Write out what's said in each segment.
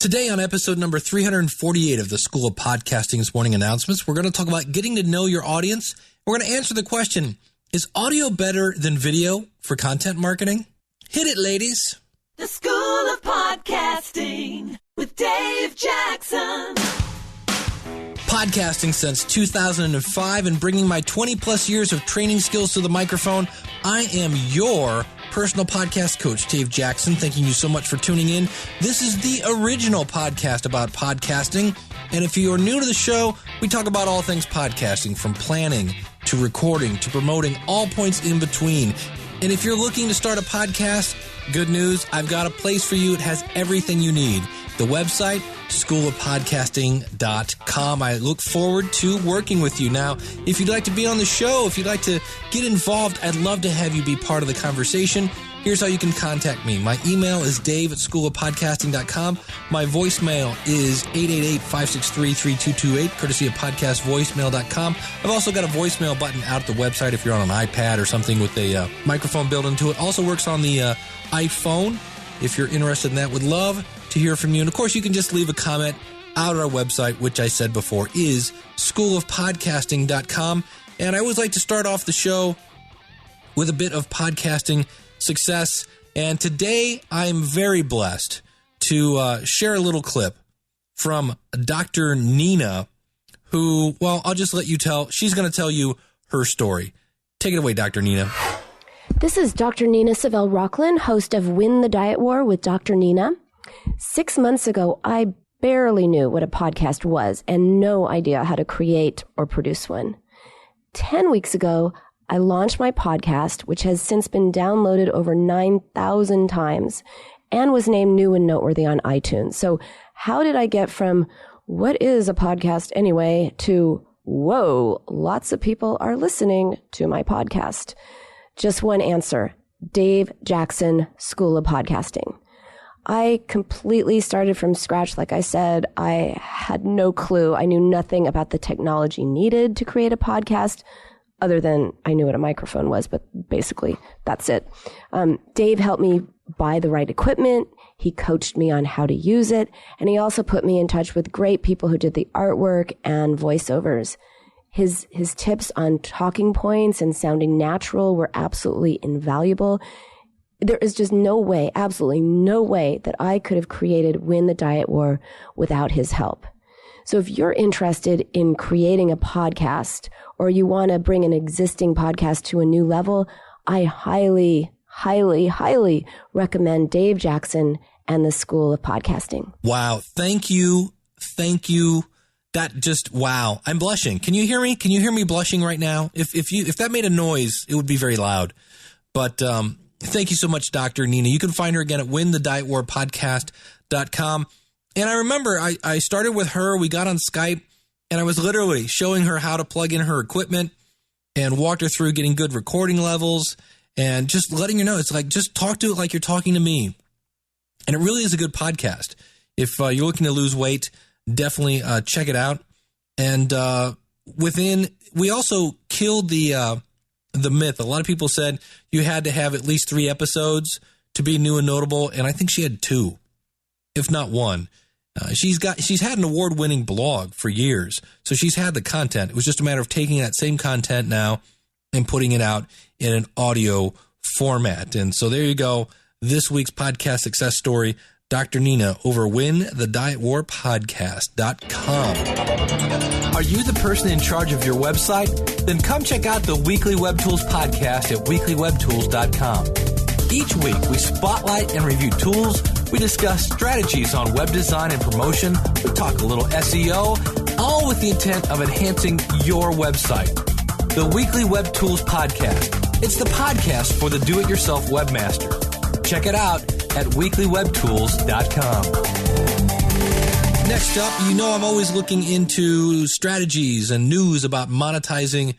Today on episode number 348 of the School of Podcasting's morning announcements, we're going to talk about getting to know your audience. We're going to answer the question, is audio better than video for content marketing? Hit it, ladies. The School of Podcasting with Dave Jackson. Podcasting since 2005 and bringing my 20 plus years of training skills to the microphone. I am your personal podcast coach, Dave Jackson. Thanking you so much for tuning in. This is the original podcast about podcasting. And if you are new to the show, we talk about all things podcasting, from planning to recording to promoting, all points in between. And if you're looking to start a podcast, good news, I've got a place for you. It has everything you need. The website, schoolofpodcasting.com. I look forward to working with you. Now, if you'd like to be on the show, if you'd like to get involved, I'd love to have you be part of the conversation. Here's how you can contact me. My email is dave@schoolofpodcasting.com. My voicemail is 888-563-3228, courtesy of podcastvoicemail.com. I've also got a voicemail button out at the website if you're on an iPad or something with a microphone built into it. Also works on the iPhone. If you're interested in that, would love to hear from you. And of course, you can just leave a comment out at our website, which I said before is schoolofpodcasting.com. And I always like to start off the show with a bit of podcasting success. And today I'm very blessed to share a little clip from Dr. Nina, who, well, I'll just let you tell. She's going to tell you her story. Take it away, Dr. Nina. This is Dr. Nina Savell Rocklin, host of Win the Diet War with Dr. Nina. 6 months ago, I barely knew what a podcast was and no idea how to create or produce one. 10 weeks ago, I launched my podcast, which has since been downloaded over 9,000 times and was named new and noteworthy on iTunes. So how did I get from what is a podcast anyway to, whoa, lots of people are listening to my podcast? Just one answer: Dave Jackson, School of Podcasting. I completely started from scratch. Like I said, I had no clue. I knew nothing about the technology needed to create a podcast, other than I knew what a microphone was, but basically that's it. Dave helped me buy the right equipment. He coached me on how to use it. And he also put me in touch with great people who did the artwork and voiceovers. His tips on talking points and sounding natural were absolutely invaluable. There is just no way, absolutely no way, that I could have created Win the Diet War without his help. So if you're interested in creating a podcast, or you want to bring an existing podcast to a new level, I highly, highly, highly recommend Dave Jackson and the School of Podcasting. Wow. Thank you. Thank you. That just, wow. I'm blushing. Can you hear me? Can you hear me blushing right now? If that made a noise, it would be very loud. But thank you so much, Dr. Nina. You can find her again at winthedietwarpodcast.com. And I remember I started with her. We got on Skype, and I was literally showing her how to plug in her equipment and walked her through getting good recording levels and just letting her know. It's like, just talk to it like you're talking to me. And it really is a good podcast. If you're looking to lose weight, definitely check it out. And we also killed the myth. A lot of people said you had to have at least 3 episodes to be new and notable, and I think she had 2, if not 1. She's had an award-winning blog for years, so she's had the content. It was just a matter of taking that same content now and putting it out in an audio format. And so there you go. This week's podcast success story, Dr. Nina over winthedietwarpodcast.com. Are you the person in charge of your website? Then come check out the Weekly Web Tools podcast at weeklywebtools.com. Each week, we spotlight and review tools. We discuss strategies on web design and promotion. We talk a little SEO, all with the intent of enhancing your website. The Weekly Web Tools podcast. It's the podcast for the do-it-yourself webmaster. Check it out at weeklywebtools.com. Next up, you know I'm always looking into strategies and news about monetizing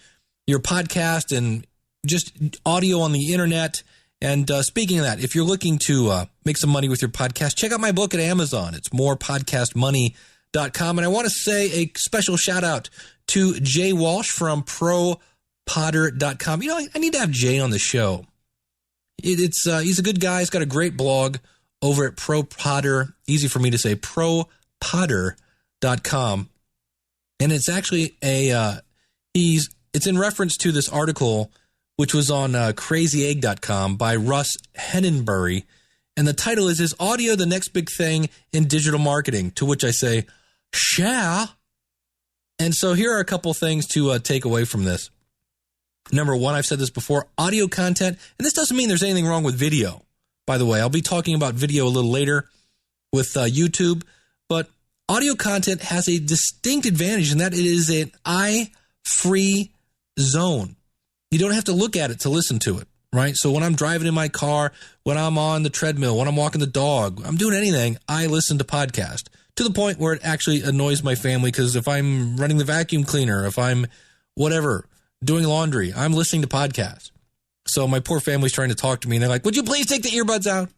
your podcast and just audio on the internet. And speaking of that, if you're looking to make some money with your podcast, check out my book at Amazon. It's morepodcastmoney.com. And I want to say a special shout out to Jay Walsh from ProPodder.com. You know, I need to have Jay on the show. He's a good guy. He's got a great blog over at ProPodder, easy for me to say, ProPodder.com. And it's actually it's in reference to this article, which was on crazyegg.com by Russ Henenbury. And the title is audio the next big thing in digital marketing? To which I say, share. And so here are a couple things to take away from this. Number one, I've said this before, audio content. And this doesn't mean there's anything wrong with video. By the way, I'll be talking about video a little later with YouTube. But audio content has a distinct advantage in that it is an eye-free zone. You don't have to look at it to listen to it, right? So when I'm driving in my car, when I'm on the treadmill, when I'm walking the dog, I'm doing anything, I listen to podcast to the point where it actually annoys my family because if I'm running the vacuum cleaner, if I'm whatever, doing laundry, I'm listening to podcasts. So my poor family's trying to talk to me and they're like, would you please take the earbuds out?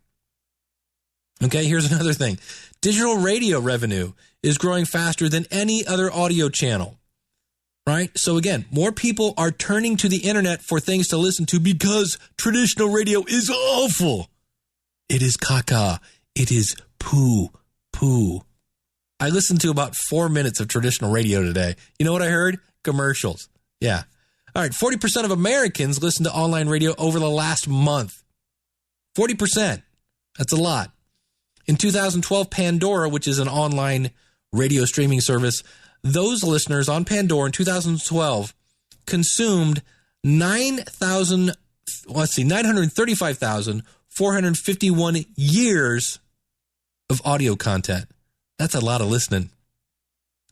Okay, here's another thing. Digital radio revenue is growing faster than any other audio channel. Right? So again, more people are turning to the internet for things to listen to because traditional radio is awful. It is caca. It is poo. I listened to about 4 minutes of traditional radio today. You know what I heard? Commercials. Yeah. All right. 40% of Americans listen to online radio over the last month. 40%. That's a lot. In 2012, Pandora, which is an online radio streaming service, those listeners on Pandora in 2012 consumed 935,451 years of audio content. That's a lot of listening.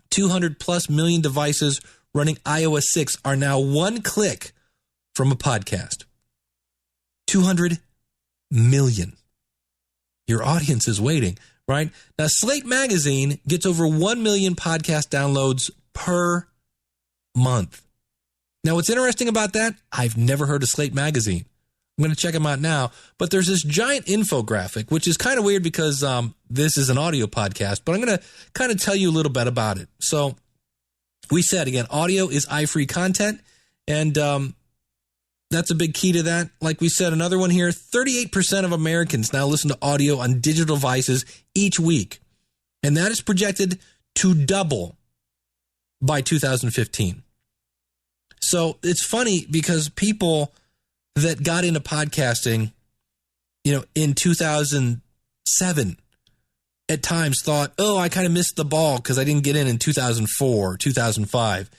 200 plus million devices running iOS 6 are now one click from a podcast. 200 million. Your audience is waiting. Right? Now, Slate Magazine gets over 1 million podcast downloads per month. Now, what's interesting about that? I've never heard of Slate Magazine. I'm going to check them out now. But there's this giant infographic, which is kind of weird because this is an audio podcast. But I'm going to kind of tell you a little bit about it. So we said, again, audio is eye-free content. And that's a big key to that. Like we said, another one here, 38% of Americans now listen to audio on digital devices each week. And that is projected to double by 2015. So it's funny because people that got into podcasting, in 2007 at times thought, oh, I kind of missed the ball because I didn't get in 2004, 2005.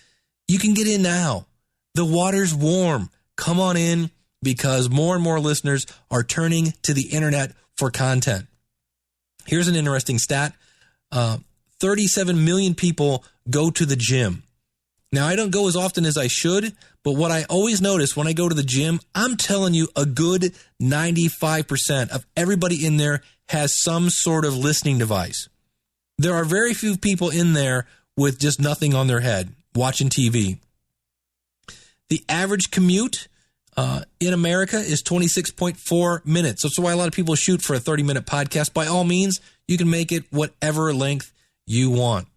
You can get in now. The water's warm. Come on in because more and more listeners are turning to the internet for content. Here's an interesting stat. 37 million people go to the gym. Now, I don't go as often as I should, but what I always notice when I go to the gym, I'm telling you a good 95% of everybody in there has some sort of listening device. There are very few people in there with just nothing on their head watching TV. The average commute in America is 26.4 minutes. That's why a lot of people shoot for a 30-minute podcast. By all means, you can make it whatever length you want.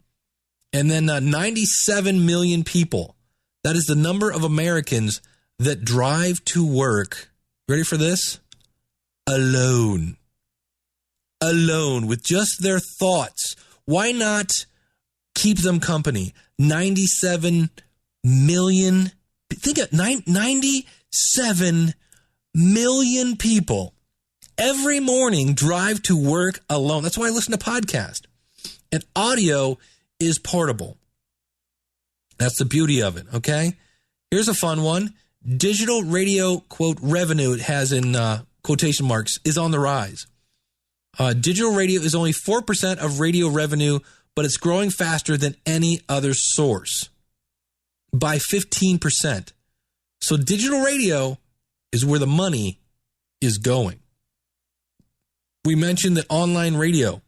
And then 97 million people. That is the number of Americans that drive to work. Ready for this? Alone. Alone with just their thoughts. Why not keep them company? 97 million. Think of 97 million people every morning drive to work alone. That's why I listen to podcasts. And audio is portable. That's the beauty of it, okay? Here's a fun one. Digital radio, quote, revenue, it has in quotation marks, is on the rise. Digital radio is only 4% of radio revenue, but it's growing faster than any other source by 15%. So digital radio is where the money is going. We mentioned that online radio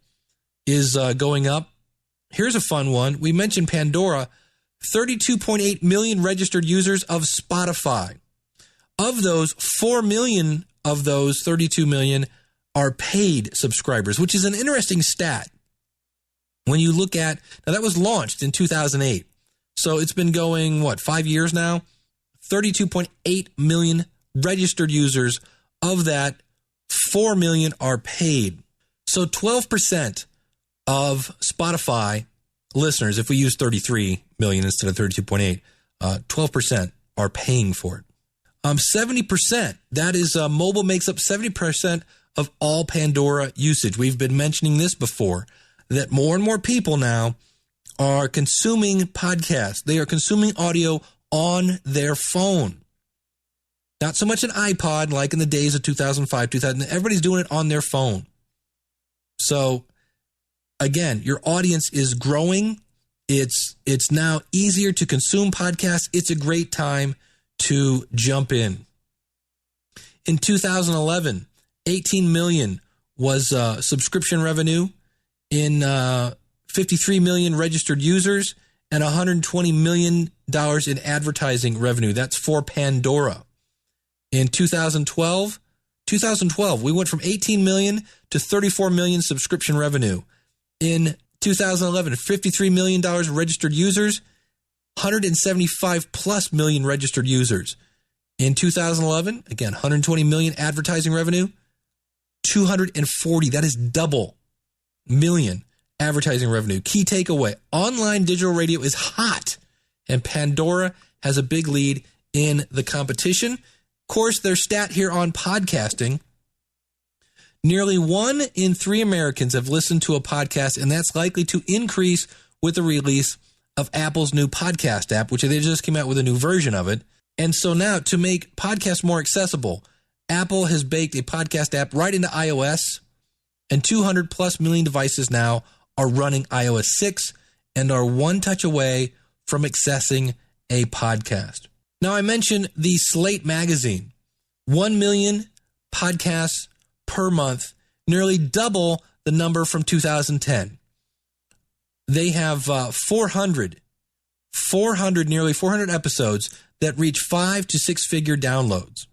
is going up. Here's a fun one. We mentioned Pandora, 32.8 million registered users of Spotify. Of those, 4 million of those 32 million are paid subscribers, which is an interesting stat. When you look at, now that was launched in 2008. So it's been going, 5 years now? 32.8 million registered users. Of that, 4 million are paid. So 12% of Spotify listeners, if we use 33 million instead of 32.8, 12% are paying for it. 70%, that is mobile makes up 70% of all Pandora usage. We've been mentioning this before, that more and more people now are consuming podcasts. They are consuming audio on their phone. Not so much an iPod like in the days of 2005, 2000. Everybody's doing it on their phone. So, again, your audience is growing. It's now easier to consume podcasts. It's a great time to jump in. In 2011, 18 million was subscription revenue in 53 million registered users and $120 million in advertising revenue. That's for Pandora. In 2012, we went from 18 million to 34 million subscription revenue. In 2011, $53 million registered users, 175 plus million registered users. In 2011, again, 120 million advertising revenue, 240, that is double million advertising revenue. Key takeaway, online digital radio is hot, and Pandora has a big lead in the competition. Of course, their stat here on podcasting, nearly 1 in 3 Americans have listened to a podcast, and that's likely to increase with the release of Apple's new podcast app, which they just came out with a new version of it. And so now, to make podcasts more accessible, Apple has baked a podcast app right into iOS, and 200 plus million devices now are running iOS 6 and are one touch away from accessing a podcast. Now, I mentioned the Slate magazine, 1 million podcasts per month, nearly double the number from 2010. They have nearly 400 episodes that reach 5 to 6 figure downloads.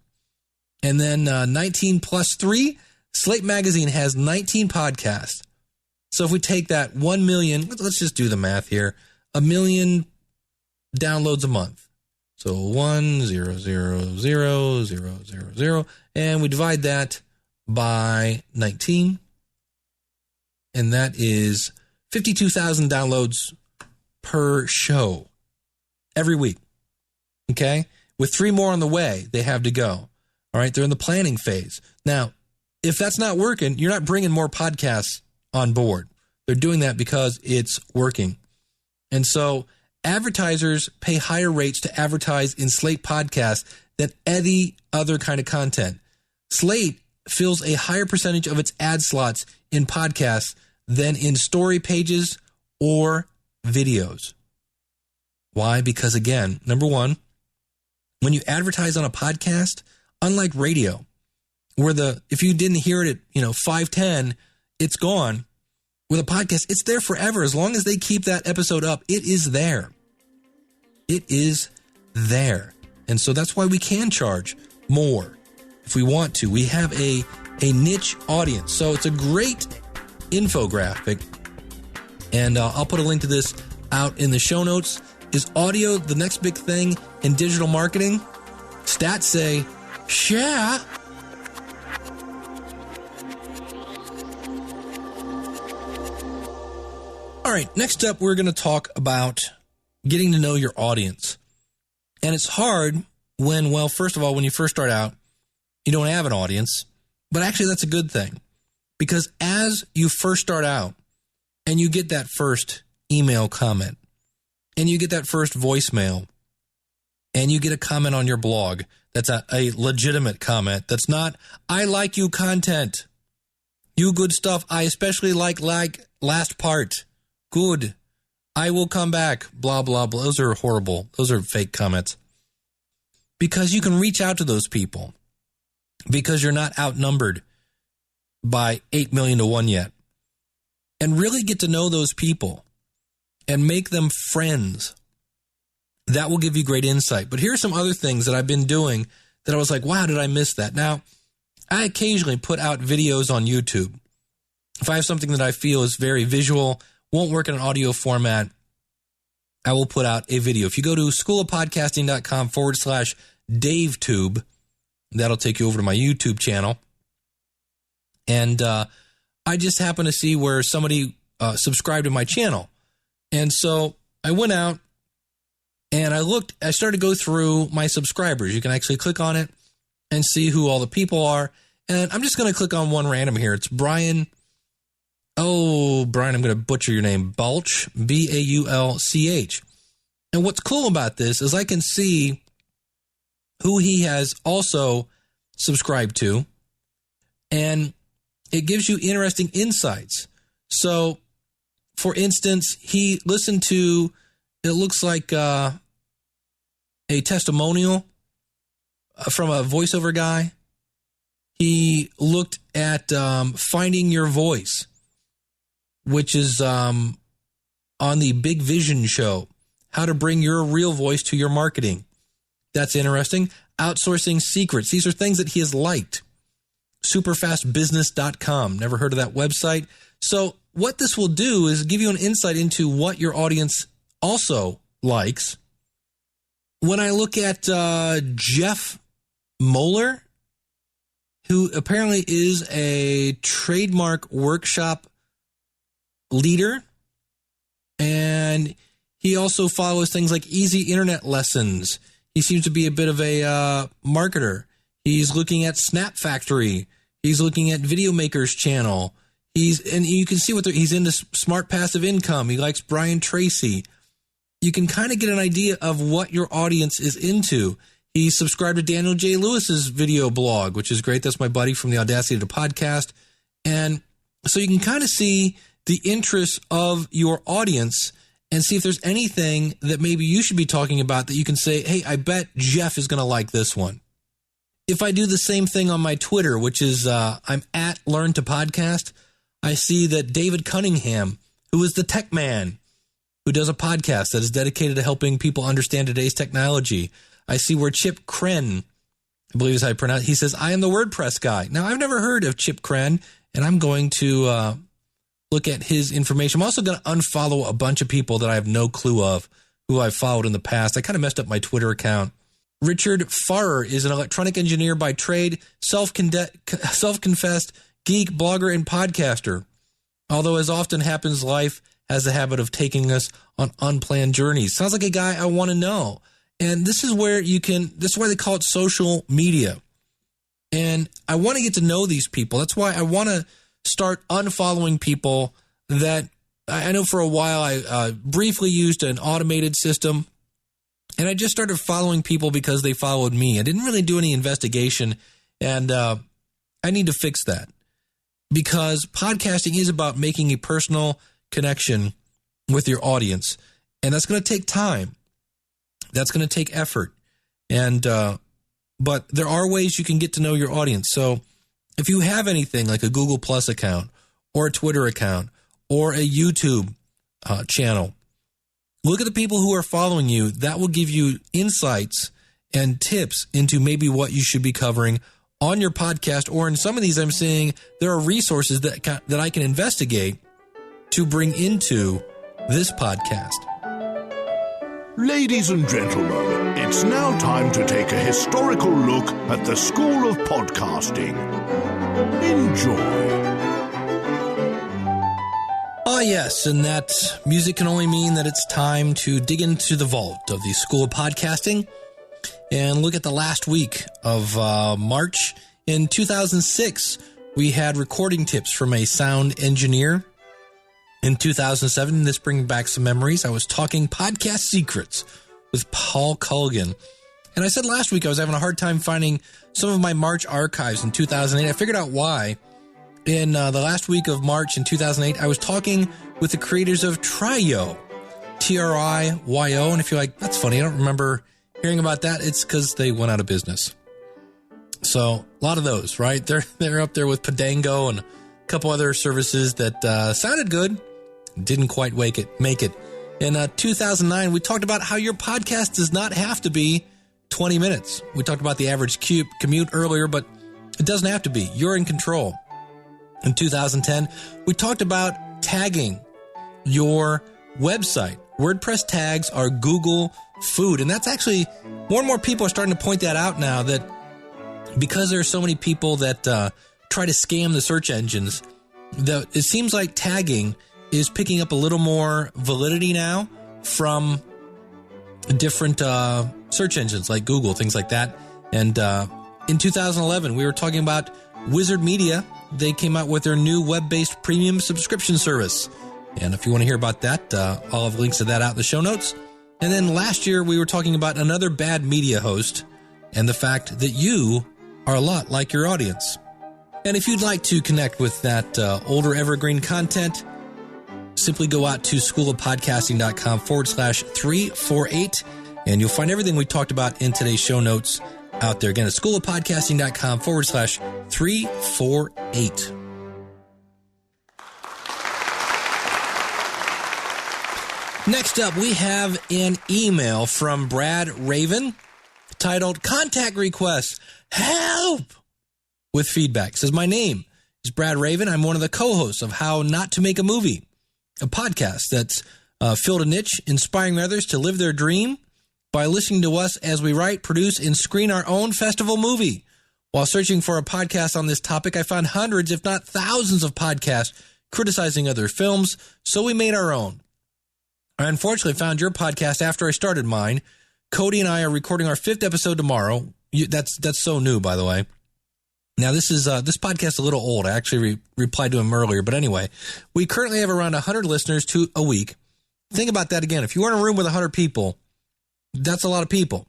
And then 19 plus 3, Slate Magazine has 19 podcasts. So if we take that 1 million, let's just do the math here, 1 million downloads a month. So 1,000,000, and we divide that by 19, and that is 52,000 downloads per show every week. Okay? With 3 more on the way, they have to go. All right? They're in the planning phase. Now, if that's not working, you're not bringing more podcasts on board. They're doing that because it's working. And so advertisers pay higher rates to advertise in Slate podcasts than any other kind of content. Slate fills a higher percentage of its ad slots in podcasts than in story pages or videos. Why? Because again, number one, when you advertise on a podcast, unlike radio, where if you didn't hear it at 5:10, it's gone. With a podcast, it's there forever. As long as they keep that episode up, it is there. It is there. And so that's why we can charge more if we want to. We have a niche audience. So it's a great infographic. And I'll put a link to this out in the show notes. Is audio the next big thing in digital marketing? Stats say, yeah. All right, next up, we're going to talk about getting to know your audience. And it's hard when, well, first of all, when you first start out, you don't have an audience. But actually, that's a good thing. Because as you first start out and you get that first email comment and you get that first voicemail and you get a comment on your blog that's a legitimate comment, that's not, I like you content, you good stuff, I especially like last part. Good. I will come back. Blah, blah, blah. Those are horrible. Those are fake comments. Because you can reach out to those people. Because you're not outnumbered by 8 million to 1 yet. And really get to know those people. And make them friends. That will give you great insight. But here are some other things that I've been doing that I was like, wow, did I miss that? Now, I occasionally put out videos on YouTube. If I have something that I feel is very visual, won't work in an audio format, I will put out a video. If you go to schoolofpodcasting.com/DaveTube, that'll take you over to my YouTube channel. And I just happened to see where somebody subscribed to my channel. And so I went out and I started to go through my subscribers. You can actually click on it and see who all the people are. And I'm just going to click on one random here. It's Brian. Oh, Brian, I'm going to butcher your name. Balch, Baulch. And what's cool about this is I can see who he has also subscribed to. And it gives you interesting insights. So, for instance, he listened to, it looks like a testimonial from a voiceover guy. He looked at Finding Your Voice, which is on the Big Vision show, how to bring your real voice to your marketing. That's interesting. Outsourcing Secrets. These are things that he has liked. Superfastbusiness.com. Never heard of that website. So what this will do is give you an insight into what your audience also likes. When I look at Jeff Moeller, who apparently is a trademark workshop leader, and he also follows things like Easy Internet Lessons. He seems to be a bit of a marketer. He's looking at Snap Factory. He's looking at Video Maker's channel. And you can see he's into smart passive income. He likes Brian Tracy. You can kind of get an idea of what your audience is into. He subscribed to Daniel J. Lewis's video blog, which is great. That's my buddy from the Audacity to Podcast. And so you can kind of see the interests of your audience and see if there's anything that maybe you should be talking about that you can say, hey, I bet Jeff is going to like this one. If I do the same thing on my Twitter, which is I'm at Learn to Podcast, I see that David Cunningham, who is the tech man, who does a podcast that is dedicated to helping people understand today's technology. I see where Chip Kren, I believe is how I pronounce it, he says, I am the WordPress guy. Now, I've never heard of Chip Kren, and I'm going to look at his information. I'm also going to unfollow a bunch of people that I have no clue of who I've followed in the past. I kind of messed up my Twitter account. Richard Farrer is an electronic engineer by trade, self-confessed geek, blogger, and podcaster. Although, as often happens, life has a habit of taking us on unplanned journeys. Sounds like a guy I want to know. And this is where this is why they call it social media. And I want to get to know these people. That's why I want to start unfollowing people that I know for a while I briefly used an automated system. And I just started following people because they followed me. I didn't really do any investigation. And I need to fix that. Because podcasting is about making a personal connection with your audience. And that's going to take time. That's going to take effort. And but there are ways you can get to know your audience. So if you have anything like a Google Plus account or a Twitter account or a YouTube channel, look at the people who are following you. That will give you insights and tips into maybe what you should be covering on your podcast. Or in some of these, I'm seeing there are resources that I can investigate to bring into this podcast. Ladies and gentlemen, it's now time to take a historical look at the School of Podcasting. Enjoy. Oh, yes, and that music can only mean that it's time to dig into the vault of the School of Podcasting and look at the last week of March. In 2006, we had recording tips from a sound engineer. In 2007, this brings back some memories. I was talking podcast secrets with Paul Culligan. And I said last week I was having a hard time finding some of my March archives in 2008. I figured out why. In the last week of March in 2008, I was talking with the creators of Tryo, Tryo. And if you're like, that's funny, I don't remember hearing about that, it's because they went out of business. So a lot of those, right? They're up there with Podango and a couple other services that sounded good, didn't quite make it. In 2009, we talked about how your podcast does not have to be 20 minutes. We talked about the average commute earlier, but it doesn't have to be. You're in control. In 2010, we talked about tagging your website. WordPress tags are Google food. And that's actually, more and more people are starting to point that out now, that because there are so many people that try to scam the search engines, it seems like tagging is picking up a little more validity now from different search engines like Google, things like that. And in 2011, we were talking about Wizard Media. They came out with their new web-based premium subscription service. And if you want to hear about that, I'll have links to that out in the show notes. And then last year, we were talking about another bad media host and the fact that you are a lot like your audience. And if you'd like to connect with that older evergreen content, simply go out to schoolofpodcasting.com/348, and you'll find everything we talked about in today's show notes out there. Again, at schoolofpodcasting.com/348. Next up, we have an email from Brad Raven titled Contact Request, Help! With feedback. It says, my name is Brad Raven. I'm one of the co-hosts of How Not to Make a Movie, a podcast that's filled a niche, inspiring others to live their dream by listening to us as we write, produce, and screen our own festival movie. While searching for a podcast on this topic, I found hundreds, if not thousands, of podcasts criticizing other films, so we made our own. I unfortunately found your podcast after I started mine. Cody and I are recording our 5th episode tomorrow. That's so new, by the way. Now, this podcast is a little old. I actually replied to him earlier. But anyway, we currently have around 100 listeners a week. Think about that again. If you were in a room with 100 people, that's a lot of people.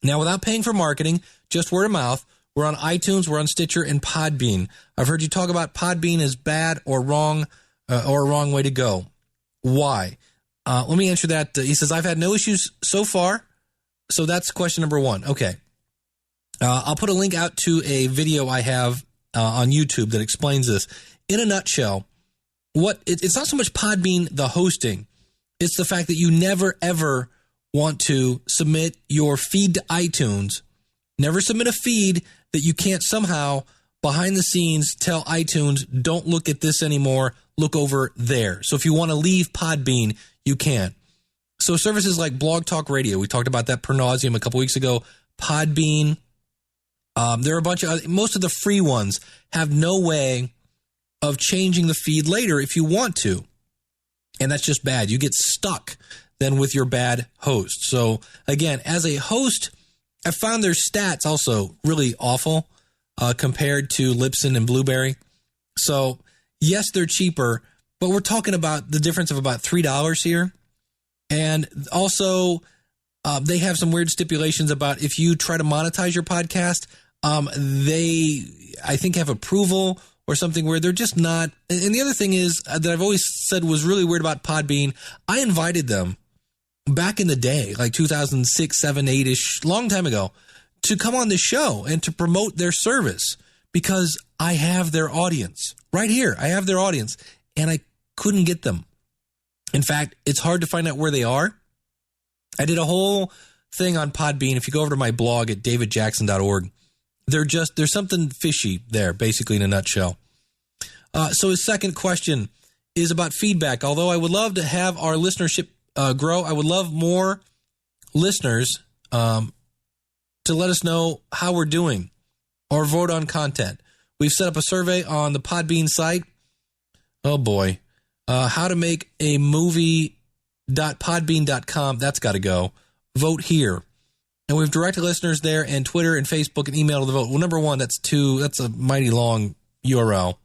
Now, without paying for marketing, just word of mouth, we're on iTunes, we're on Stitcher, and Podbean. I've heard you talk about Podbean as bad or wrong or a wrong way to go. Why? Let me answer that. He says, I've had no issues so far. So that's question number one. Okay. I'll put a link out to a video I have on YouTube that explains this. In a nutshell, it's not so much Podbean, the hosting. It's the fact that you never, ever want to submit your feed to iTunes. Never submit a feed that you can't somehow, behind the scenes, tell iTunes, don't look at this anymore, look over there. So if you want to leave Podbean, you can. So services like Blog Talk Radio, we talked about that per nauseum a couple weeks ago, Podbean, there are a bunch of most of the free ones have no way of changing the feed later if you want to. And that's just bad. You get stuck then with your bad host. So again, as a host, I found their stats also really awful compared to Libsyn and Blueberry. So yes, they're cheaper, but we're talking about the difference of about $3 here. And also they have some weird stipulations about if you try to monetize your podcast, they, I think, have approval or something where they're just not. And the other thing is that I've always said was really weird about Podbean. I invited them back in the day, like 2006, 7, 8-ish, long time ago, to come on the show and to promote their service because I have their audience right here. I have their audience and I couldn't get them. In fact, it's hard to find out where they are. I did a whole thing on Podbean. If you go over to my blog at davidjackson.org, there's something fishy there, basically, in a nutshell. So his second question is about feedback. Although I would love to have our listenership grow, I would love more listeners to let us know how we're doing or vote on content. We've set up a survey on the Podbean site. Oh, boy. How to make a movie.podbean.com. That's got to go. Vote here. And we've directed listeners there and Twitter and Facebook and email to the vote. Well, number one, that's a mighty long URL.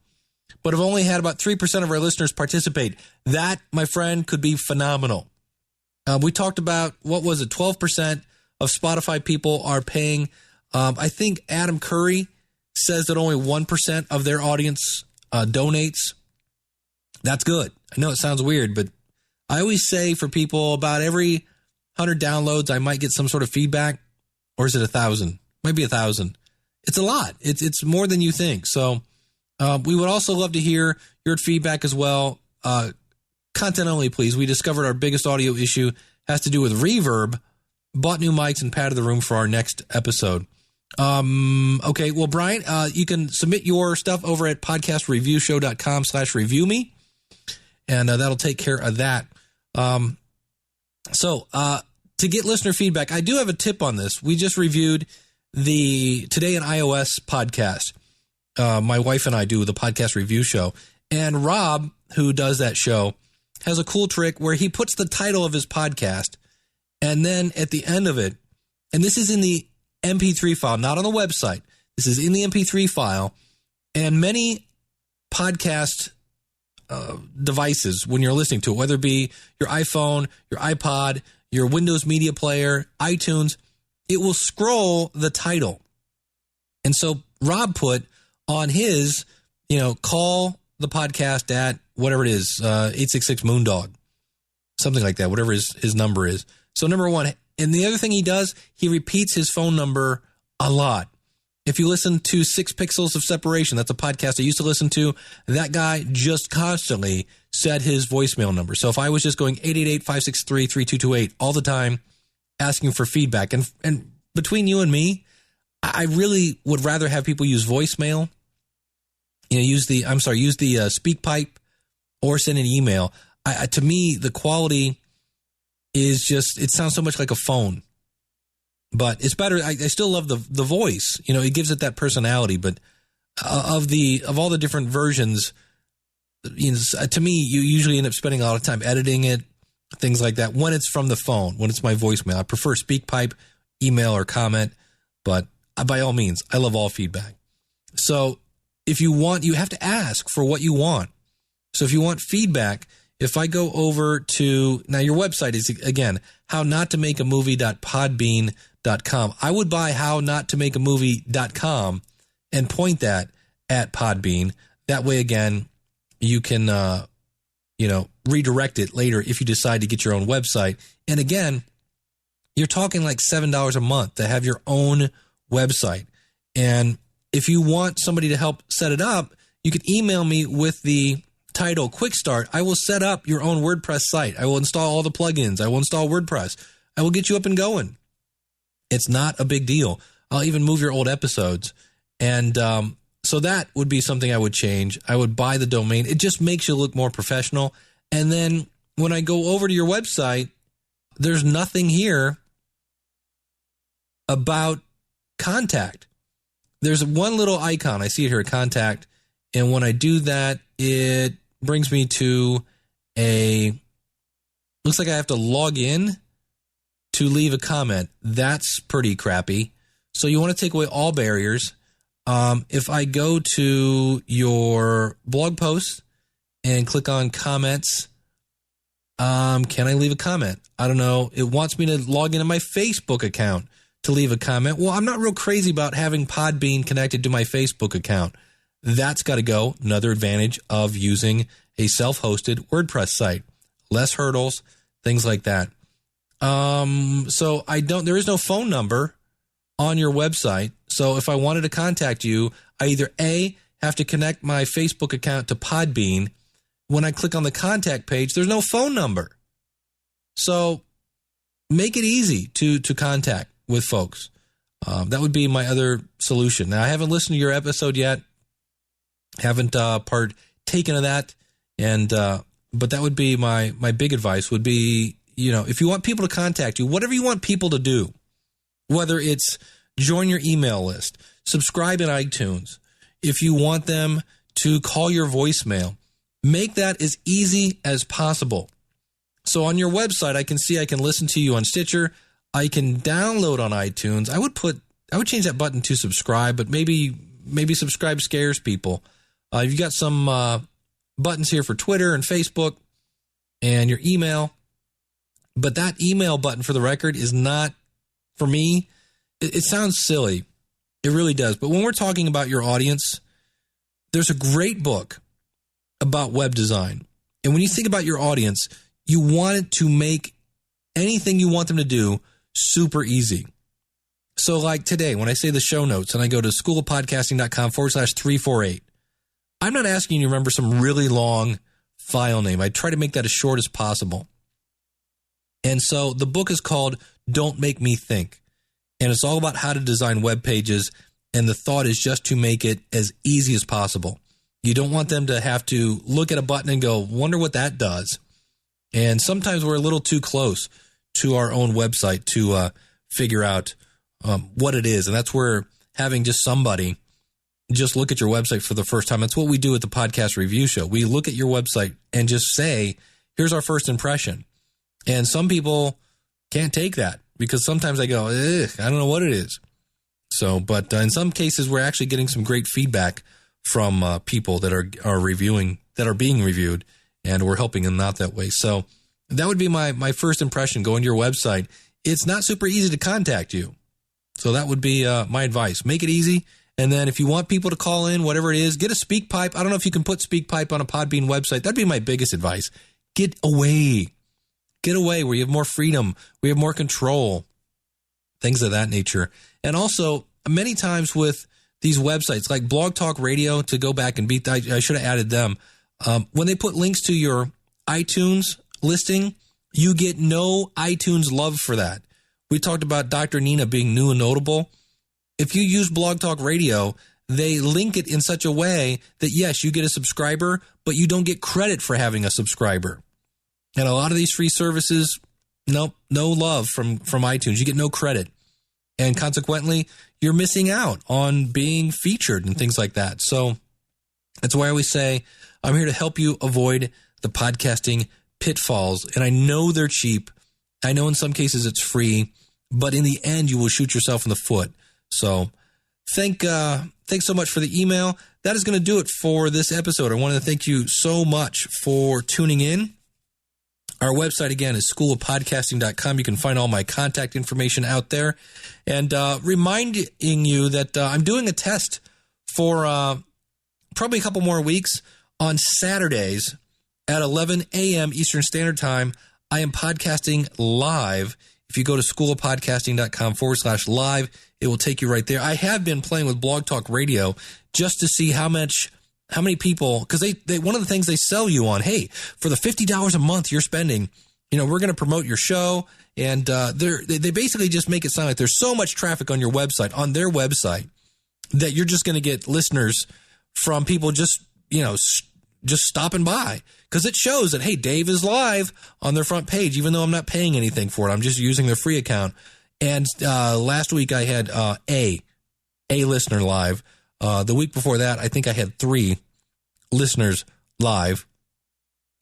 But I've only had about 3% of our listeners participate. That, my friend, could be phenomenal. We talked about, 12% of Spotify people are paying. I think Adam Curry says that only 1% of their audience donates. That's good. I know it sounds weird, but I always say for people about every 100 downloads, I might get some sort of feedback. Or is it 1,000? Might be 1,000. It's a lot. It's more than you think. So we would also love to hear your feedback as well. Content only, please. We discovered our biggest audio issue has to do with reverb. Bought new mics and padded the room for our next episode. Okay, well, Brian, you can submit your stuff over at podcastreviewshow.com/reviewme, and that'll take care of that. So to get listener feedback, I do have a tip on this. We just reviewed the Today in iOS podcast. My wife and I do the podcast review show. And Rob, who does that show, has a cool trick where he puts the title of his podcast, and then at the end of it, and this is in the MP3 file, not on the website. This is in the MP3 file, and many podcast devices, when you're listening to it, whether it be your iPhone, your iPod, your Windows Media Player, iTunes, it will scroll the title. And so Rob put on his, call the podcast at whatever it is, 866-MOONDOG, something like that, whatever his number is. So number one, and the other thing he does, he repeats his phone number a lot. If you listen to 6 Pixels of Separation, that's a podcast I used to listen to, that guy just constantly said his voicemail number. So if I was just going 888-563-3228 all the time, asking for feedback, and between you and me, I really would rather have people use voicemail, use the SpeakPipe or send an email. To me, the quality is just, it sounds so much like a phone. But it's better. I still love the voice. It gives it that personality. But of all the different versions, to me, you usually end up spending a lot of time editing it, things like that. When it's from the phone, when it's my voicemail, I prefer SpeakPipe, email, or comment. But by all means, I love all feedback. So if you want, you have to ask for what you want. So if you want feedback, if I go over to, now your website is, again, hownottomakeamovie.podbean.com. I would buy hownottomakeamovie.com and point that at Podbean. That way, again, you can, redirect it later if you decide to get your own website. And again, you're talking like $7 a month to have your own website. And if you want somebody to help set it up, you can email me with the title Quick Start. I will set up your own WordPress site. I will install all the plugins. I will install WordPress. I will get you up and going. It's not a big deal. I'll even move your old episodes. And so that would be something I would change. I would buy the domain. It just makes you look more professional. And then when I go over to your website, there's nothing here about contact. There's one little icon. I see it here, contact. And when I do that, it brings me to looks like I have to log in to leave a comment. That's pretty crappy. So you want to take away all barriers. If I go to your blog post and click on comments, can I leave a comment? I don't know. It wants me to log into my Facebook account to leave a comment. Well, I'm not real crazy about having Podbean connected to my Facebook account. That's got to go. Another advantage of using a self-hosted WordPress site. Less hurdles, things like that. So there is no phone number on your website. So if I wanted to contact you, I either A, have to connect my Facebook account to Podbean. When I click on the contact page, there's no phone number. So make it easy to contact with folks. That would be my other solution. Now, I haven't listened to your episode yet. Haven't partaken of that. But that would be my big advice would be, if you want people to contact you, whatever you want people to do, whether it's join your email list, subscribe in iTunes, if you want them to call your voicemail, make that as easy as possible. So on your website, I can listen to you on Stitcher. I can download on iTunes. I would change that button to subscribe, but maybe subscribe scares people. You've got some buttons here for Twitter and Facebook and your email. But that email button, for the record, is not, for me, it sounds silly. It really does. But when we're talking about your audience, there's a great book about web design. And when you think about your audience, you want it to make anything you want them to do super easy. So like today, when I say the show notes and I go to schoolofpodcasting.com/348, I'm not asking you to remember some really long file name. I try to make that as short as possible. And so the book is called Don't Make Me Think. And it's all about how to design web pages. And the thought is just to make it as easy as possible. You don't want them to have to look at a button and go, wonder what that does. And sometimes we're a little too close to our own website to figure out what it is. And that's where having just somebody just look at your website for the first time. That's what we do at the podcast review show. We look at your website and just say, here's our first impression. And some people can't take that because sometimes I go, I don't know what it is. So, but in some cases, we're actually getting some great feedback from people that are reviewing, that are being reviewed, and we're helping them out that way. So that would be my first impression. Go into your website. It's not super easy to contact you. So that would be my advice. Make it easy. And then if you want people to call in, whatever it is, get a SpeakPipe. I don't know if you can put SpeakPipe on a Podbean website. That'd be my biggest advice. Get away. Get away where you have more freedom, we have more control, things of that nature. And also, many times with these websites, like Blog Talk Radio, to go back and beat, I should have added them. When they put links to your iTunes listing, you get no iTunes love for that. We talked about Dr. Nina being new and notable. If you use Blog Talk Radio, they link it in such a way that, yes, you get a subscriber, but you don't get credit for having a subscriber. And a lot of these free services, no love from iTunes. You get no credit. And consequently, you're missing out on being featured and things like that. So that's why I always say, I'm here to help you avoid the podcasting pitfalls. And I know they're cheap. I know in some cases it's free, but in the end, you will shoot yourself in the foot. So thanks so much for the email. That is going to do it for this episode. I want to thank you so much for tuning in. Our website, again, is schoolofpodcasting.com. You can find all my contact information out there. And reminding you that I'm doing a test for probably a couple more weeks on Saturdays at 11 a.m. Eastern Standard Time. I am podcasting live. If you go to schoolofpodcasting.com/live, it will take you right there. I have been playing with Blog Talk Radio just to see how many people, because they one of the things they sell you on, hey, for the $50 a month you're spending, we're going to promote your show. And they basically just make it sound like there's so much traffic on your website, on their website, that you're just going to get listeners from people just stopping by. Because it shows that, hey, Dave is live on their front page, even though I'm not paying anything for it. I'm just using their free account. And last week I had a listener live. The week before that, I think I had 3 listeners live.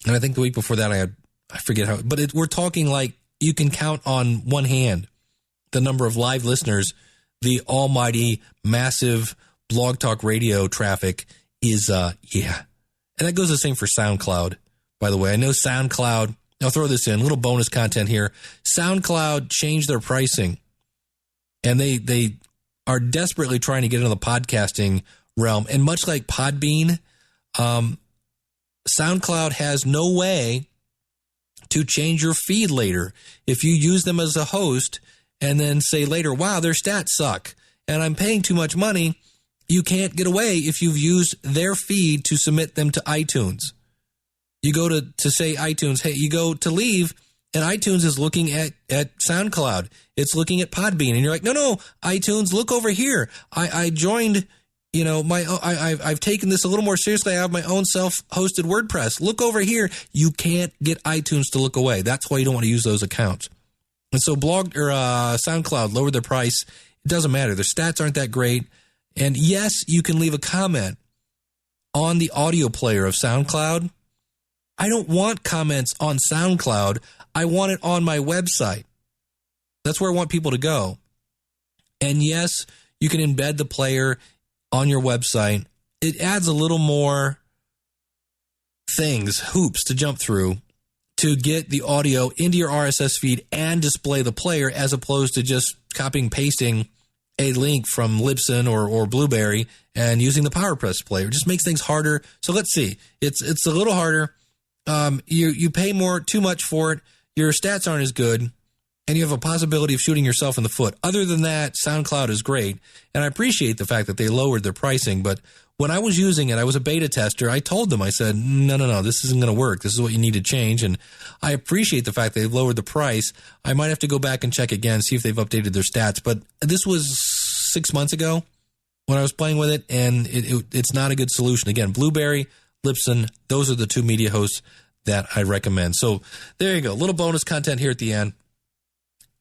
And I think the week before that, I forget how, but we're talking like you can count on one hand the number of live listeners. The almighty, massive Blog Talk Radio traffic is, yeah. And that goes the same for SoundCloud, by the way. I know SoundCloud, I'll throw this in, little bonus content here. SoundCloud changed their pricing, and they are desperately trying to get into the podcasting realm. And much like Podbean, SoundCloud has no way to change your feed later. If you use them as a host and then say later, wow, their stats suck and I'm paying too much money, you can't get away if you've used their feed to submit them to iTunes. You go to say iTunes, hey, you go to leave, and iTunes is looking at SoundCloud. It's looking at Podbean. And you're like, no, iTunes, look over here. I joined, I've taken this a little more seriously. I have my own self-hosted WordPress. Look over here. You can't get iTunes to look away. That's why you don't want to use those accounts. And so SoundCloud lowered their price. It doesn't matter. Their stats aren't that great. And yes, you can leave a comment on the audio player of SoundCloud. I don't want comments on SoundCloud. I want it on my website. That's where I want people to go. And yes, you can embed the player on your website. It adds a little more hoops to jump through to get the audio into your RSS feed and display the player, as opposed to just copying and pasting a link from Libsyn or Blueberry and using the PowerPress player. It just makes things harder. So let's see. It's a little harder. You pay too much for it. Your stats aren't as good, and you have a possibility of shooting yourself in the foot. Other than that, SoundCloud is great, and I appreciate the fact that they lowered their pricing. But when I was using it, I was a beta tester. I told them, I said, no, this isn't going to work. This is what you need to change. And I appreciate the fact they've lowered the price. I might have to go back and check again, see if they've updated their stats. But this was 6 months ago when I was playing with it, and it's not a good solution. Again, Blueberry, Libsyn, those are the 2 media hosts that I recommend. So there you go. A little bonus content here at the end.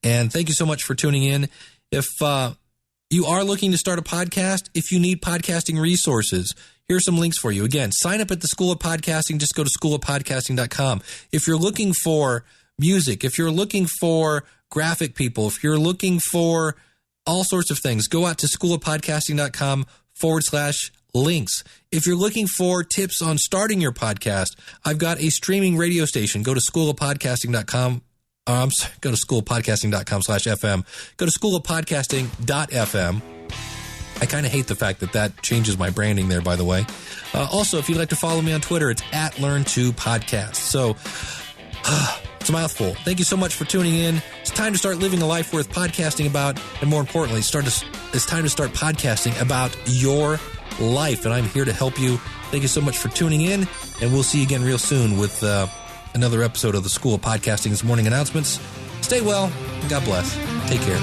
And thank you so much for tuning in. If you are looking to start a podcast, if you need podcasting resources, here's some links for you. Again, sign up at the School of Podcasting. Just go to schoolofpodcasting.com. If you're looking for music, if you're looking for graphic people, if you're looking for all sorts of things, go out to schoolofpodcasting.com/links. If you're looking for tips on starting your podcast, I've got a streaming radio station. Go to schoolofpodcasting.com. Go to schoolofpodcasting.com/FM. Go to schoolofpodcasting.fm. I kind of hate the fact that changes my branding there, by the way. Also, if you'd like to follow me on Twitter, it's @LearnToPodcast. So, it's a mouthful. Thank you so much for tuning in. It's time to start living a life worth podcasting about, and more importantly, it's time to start podcasting about your life, and I'm here to help you. Thank you so much for tuning in, and we'll see you again real soon with another episode of the School of Podcasting's morning announcements. Stay well, and God bless. Take care.